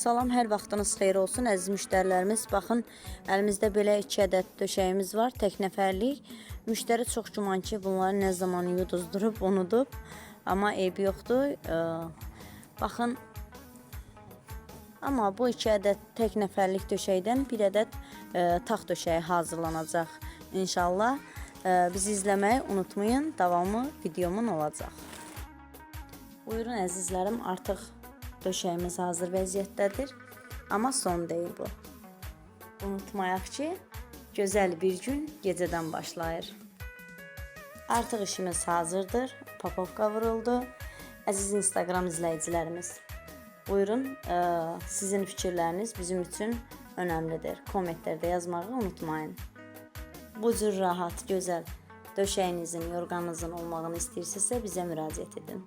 Salam, hər vaxtınız xeyir olsun əziz müştərilərimiz. Baxın, əlimizdə belə 2 ədəd döşəyimiz var, tək nəfərlik. Müştəri çox güman ki, bunları nə zaman yuduzdurub, unudub. Amma eybi yoxdur. Baxın, amma bu 2 ədəd tək nəfərlik döşəkdən bir ədəd taxt döşəyi hazırlanacaq. İnşallah bizi izləməyi unutmayın, davamı videomun olacaq. Buyurun əzizlərim, artıq döşəyimiz hazır vəziyyətdədir. Amma son deyil bu. Unutmayaq ki, gözəl bir gün gecədən başlayır. Artıq işimiz hazırdır. Papovka vuruldu. Əziz Instagram izləyicilərimiz, buyurun, sizin fikirləriniz bizim üçün önəmlidir. Kommentlərdə yazmağı unutmayın. Bu cür rahat, gözəl döşəyinizin, yorğanınızın olmağını istəyirsinizsə bizə müraciət edin.